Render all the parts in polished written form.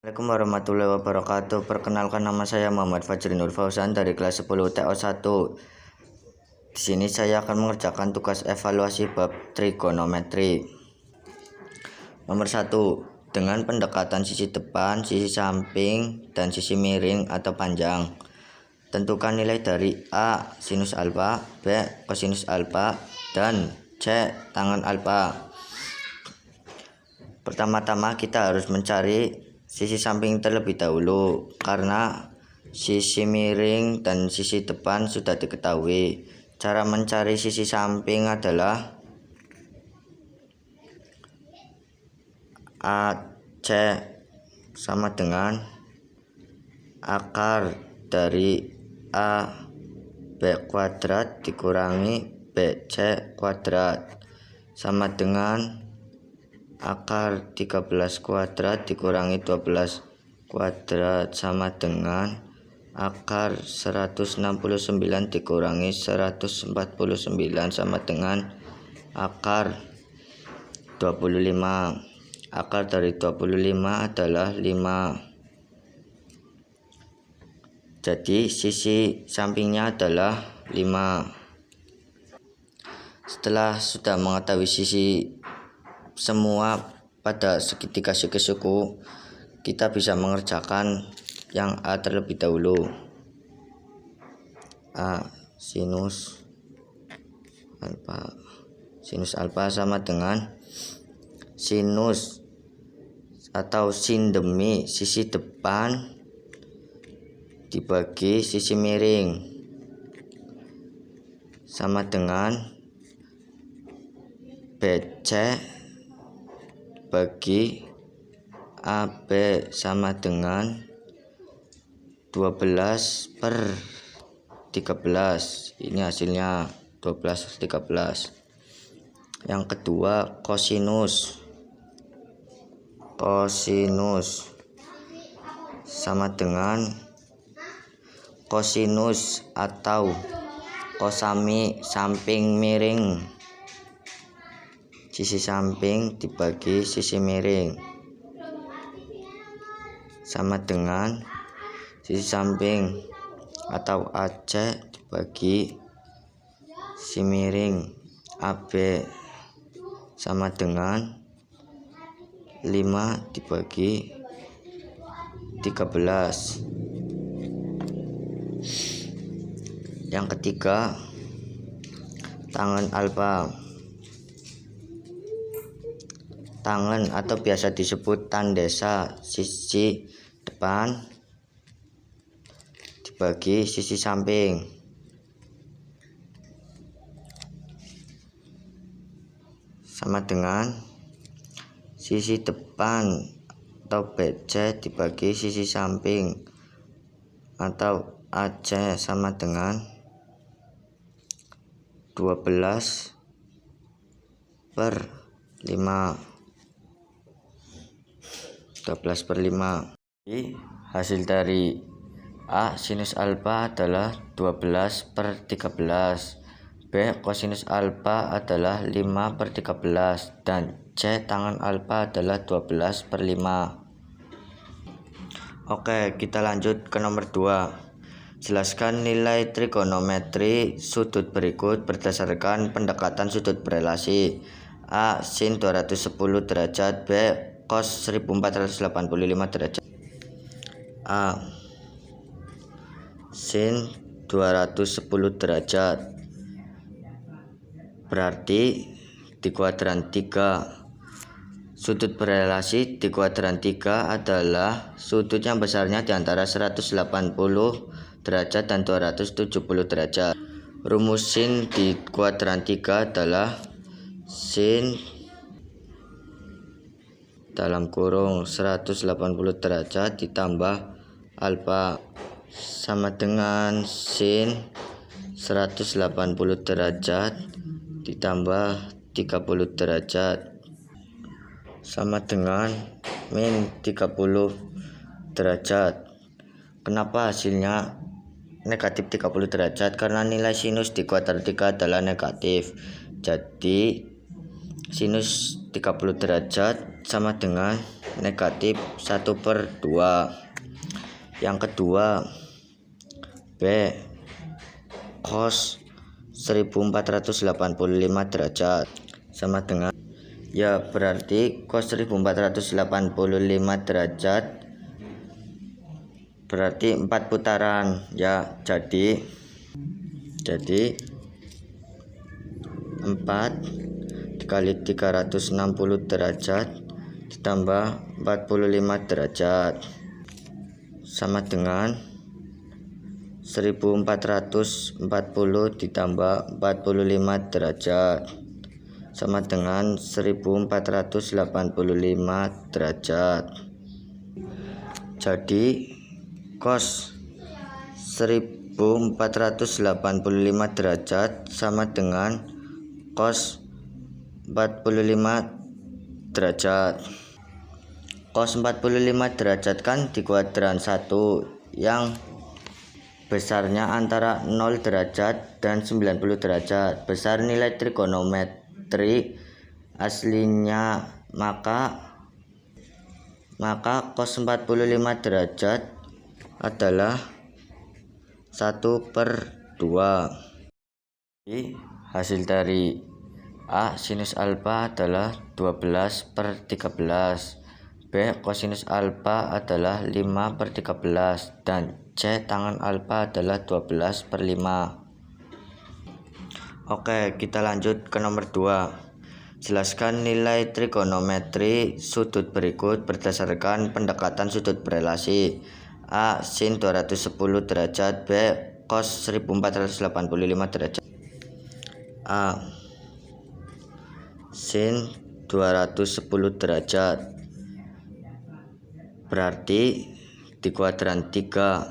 Assalamualaikum warahmatullahi wabarakatuh. Perkenalkan, nama saya Muhammad Fajri Nur Fauzan dari kelas 10 TO1. Di sini saya akan mengerjakan tugas evaluasi bab trigonometri. Nomor 1. Dengan pendekatan sisi depan, sisi samping, dan sisi miring atau panjang. Tentukan nilai dari A sinus alfa, B kosinus alfa, dan C tangen alfa. Pertama-tama kita harus mencari sisi samping terlebih dahulu, karena sisi miring dan sisi depan sudah diketahui. Cara mencari sisi samping adalah AC sama dengan akar dari AB kuadrat dikurangi BC kuadrat sama dengan akar 13 kuadrat dikurangi 12 kuadrat sama dengan akar 169 dikurangi 149 sama dengan akar 25. Akar dari 25 adalah 5. Jadi sisi sampingnya adalah 5. Setelah sudah mengetahui sisi semua pada segitiga segi suku, kita bisa mengerjakan yang A terlebih dahulu. A sinus alfa sama dengan sinus atau sin demi sisi depan dibagi sisi miring sama dengan BC bagi AB sama dengan 12/13. Ini hasilnya 12/13. Yang kedua, kosinus sama dengan kosinus atau kosami samping miring, sisi samping dibagi sisi miring sama dengan sisi samping atau AC dibagi sisi miring AB sama dengan 5 dibagi 13. Yang ketiga, tangen alfa. Tangen atau biasa disebut tandesa sisi depan dibagi sisi samping sama dengan sisi depan atau BC dibagi sisi samping atau AC sama dengan 12/5. Hasil dari A sinus alfa adalah 12/13, B kosinus alfa adalah 5/13, dan C tangen alfa adalah 12/5. Oke, kita lanjut ke nomor 2. Jelaskan nilai trigonometri sudut berikut berdasarkan pendekatan sudut berelasi. A sin 210 derajat, B cos 1485 derajat. A sin 210 derajat berarti di kuadran 3. Sudut berelasi di kuadran 3 adalah sudut yang besarnya di antara 180 derajat dan 270 derajat. Rumus sin di kuadran 3 adalah sin dalam kurung 180 derajat ditambah alfa sama dengan sin 180 derajat ditambah 30 derajat sama dengan min 30 derajat. Kenapa hasilnya negatif 30 derajat? Karena nilai sinus di kuadran 3 adalah negatif. Jadi sinus 30 derajat sama dengan negatif 1/2. Yang kedua, B cos 1485 derajat sama dengan, ya berarti cos 1485 derajat berarti 4 putaran ya, jadi 4 dikali 360 derajat ditambah 45 derajat sama dengan 1440 ditambah 45 derajat sama dengan 1485 derajat. Jadi cos 1485 derajat sama dengan cos 45 derajat. Cos 45 derajat kan di kuadran 1 yang besarnya antara 0 derajat dan 90 derajat. Besar nilai trigonometri aslinya, maka cos 45 derajat adalah 1/2. Hasil dari A sinus alfa adalah 12/13, B kosinus alfa adalah 5/13, dan C tangen alfa adalah 12/5. Oke, kita lanjut ke nomor 2. Jelaskan nilai trigonometri sudut berikut berdasarkan pendekatan sudut berelasi. A sin 210 derajat, B cos 1485 derajat. A sin 210 derajat berarti di kuadran 3.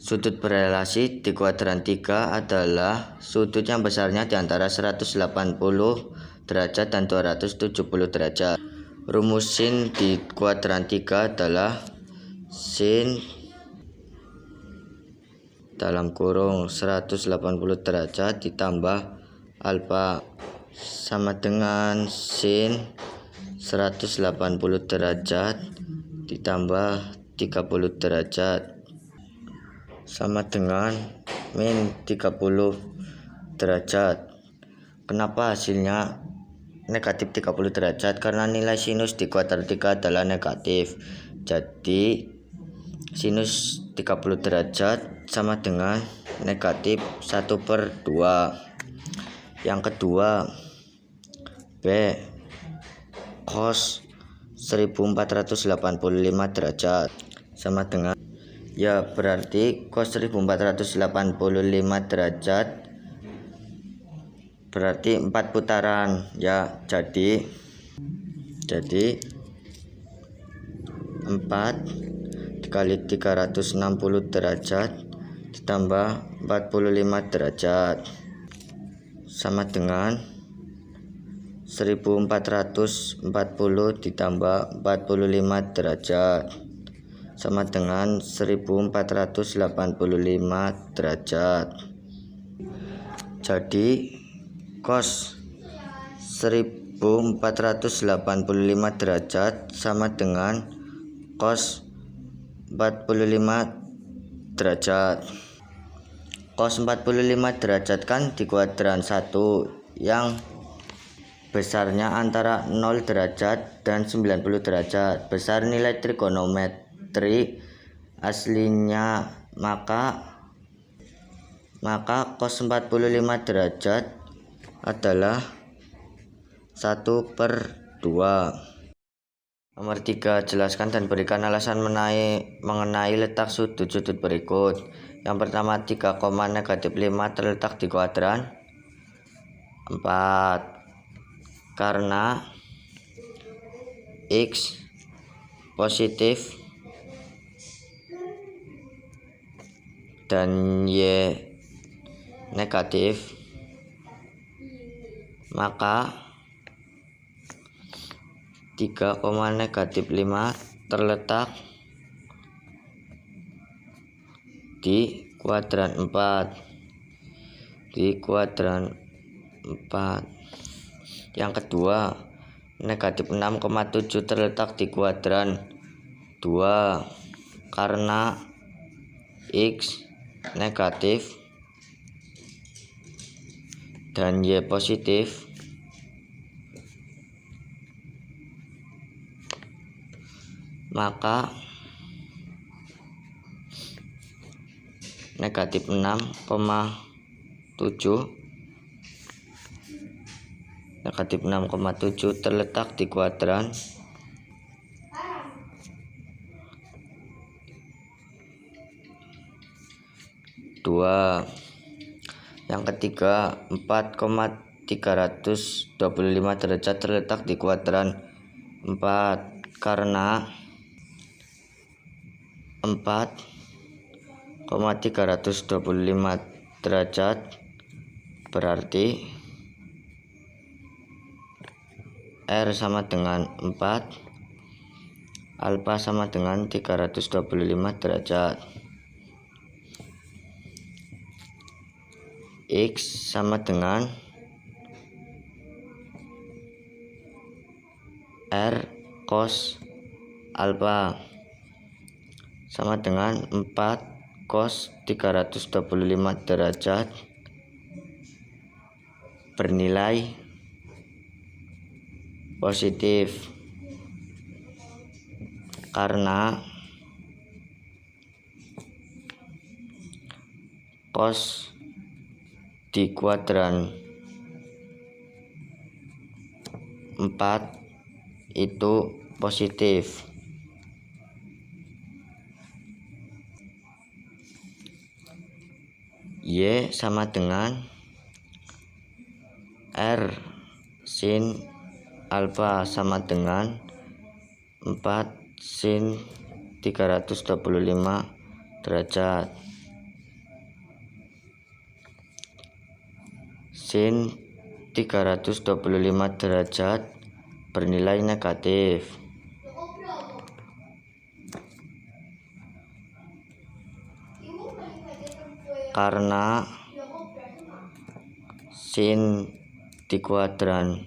Sudut berelasi di kuadran 3 adalah sudut yang besarnya di antara 180 derajat dan 270 derajat. Rumus sin di kuadran 3 adalah sin dalam kurung 180 derajat ditambah alfa sama dengan sin 180 derajat ditambah 30 derajat sama dengan min 30 derajat. Kenapa hasilnya negatif 30 derajat? Karena nilai sinus di kuadran 3 adalah negatif. Jadi sinus 30 derajat sama dengan negatif 1/2. Yang kedua, B cos 1485 derajat sama dengan, ya berarti cos 1485 derajat berarti 4 putaran ya, jadi 4 dikali 360 derajat ditambah 45 derajat sama dengan 1440 ditambah 45 derajat sama dengan 1485 derajat. Jadi cos 1485 derajat sama dengan cos 45 derajat. Cos 45 derajat kan di kuadran 1 yang besarnya antara 0 derajat dan 90 derajat. Besar nilai trigonometri aslinya, maka cos 45 derajat adalah 1/2. Nomor 3. Jelaskan dan berikan alasan mengenai letak sudut-sudut berikut. Yang pertama, 3, -5 terletak di kuadran 4 karena X positif dan Y negatif, maka 3,-5 terletak di kuadran 4. Yang kedua, negatif 6,7 terletak di kuadran 2 karena X negatif dan Y positif, maka negatif 6,7 terletak di kuadran 2. Yang ketiga, 4,325 derajat terletak di kuadran 4 karena 4,325 derajat berarti R sama dengan 4, alfa sama dengan 325 derajat, X sama dengan R cos alfa sama dengan 4 cos 325 derajat bernilai positif karena cos di kuadran 4 itu positif. Y sama dengan R sin alfa sama dengan 4 sin 325 derajat. Sin 325 derajat bernilai negatif. Karena sin di kuadran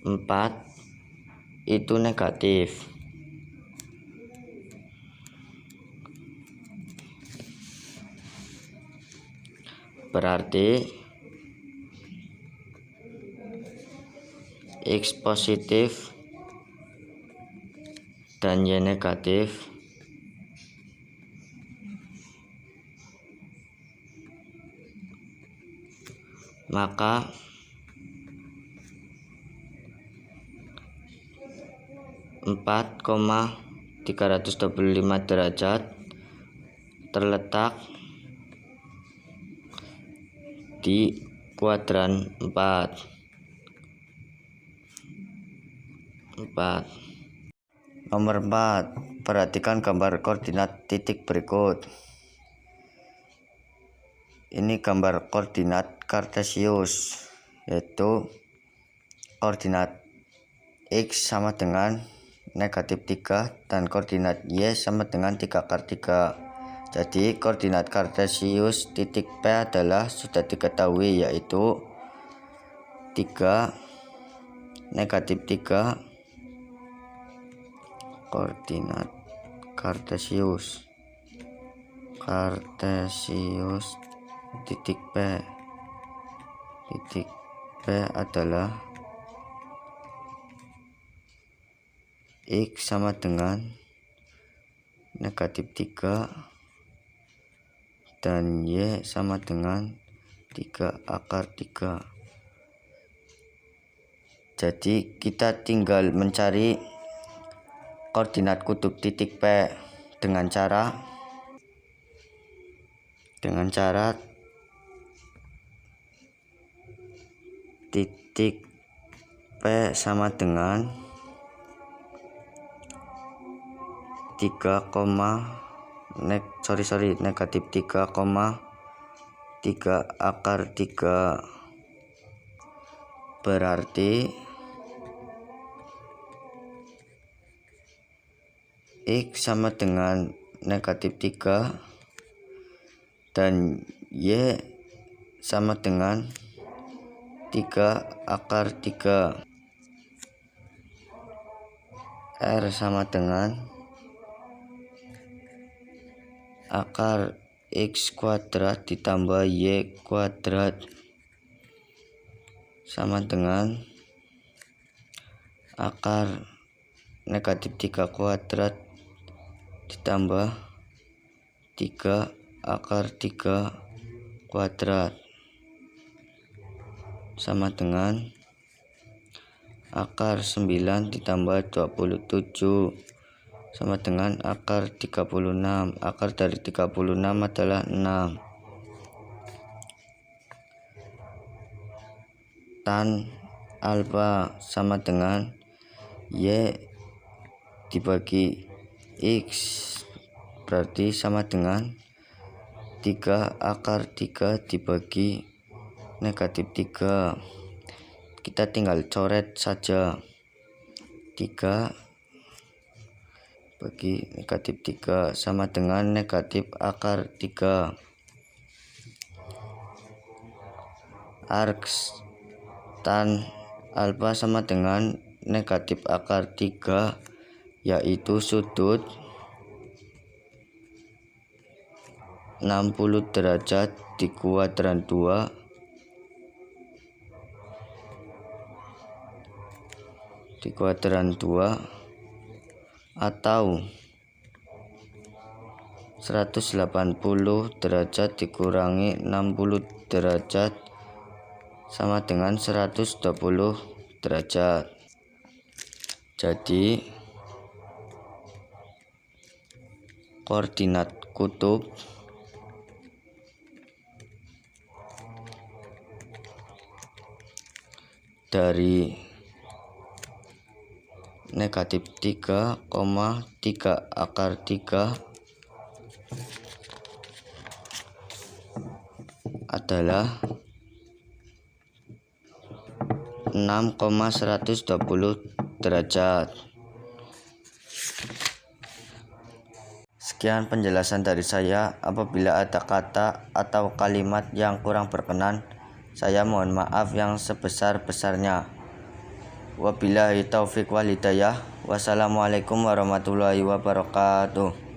4 itu negatif. Berarti X positif dan Y negatif, maka empat 325 derajat terletak di kuadran 4. Nomor 4, perhatikan gambar koordinat titik berikut. Ini gambar koordinat kartesius, yaitu koordinat X sama dengan negatif 3 dan koordinat Y sama dengan 3 akar 3. Jadi koordinat kartesius titik P adalah sudah diketahui, yaitu 3 negatif 3 koordinat kartesius titik P adalah X sama dengan negatif 3 dan Y sama dengan 3 akar 3. Jadi kita tinggal mencari koordinat kutub titik P dengan cara titik P sama dengan 3, negatif 3, 3 akar 3. Berarti X sama dengan negatif 3 dan Y sama dengan 3 akar 3. R sama dengan akar X kuadrat ditambah Y kuadrat sama dengan akar negatif 3 kuadrat ditambah 3 akar 3 kuadrat sama dengan akar 9 ditambah 27 sama dengan akar 36. Akar dari 36 adalah 6. Tan alfa sama dengan Y dibagi X, berarti sama dengan 3 akar 3 dibagi negatif 3. Kita tinggal coret saja. 3 bagi negatif 3 sama dengan negatif akar 3. Arcs tan alfa sama dengan negatif akar 3, yaitu sudut 60 derajat di kuadran 2 atau 180 derajat dikurangi 60 derajat sama dengan 120 derajat. Jadi koordinat kutub dari negatif 3, 3 akar 3 adalah 6,120 derajat. Sekian penjelasan dari saya. Apabila ada kata atau kalimat yang kurang berkenan, saya mohon maaf yang sebesar-besarnya. Wabillahi taufik wal hidayah. Wassalamualaikum warahmatullahi wabarakatuh.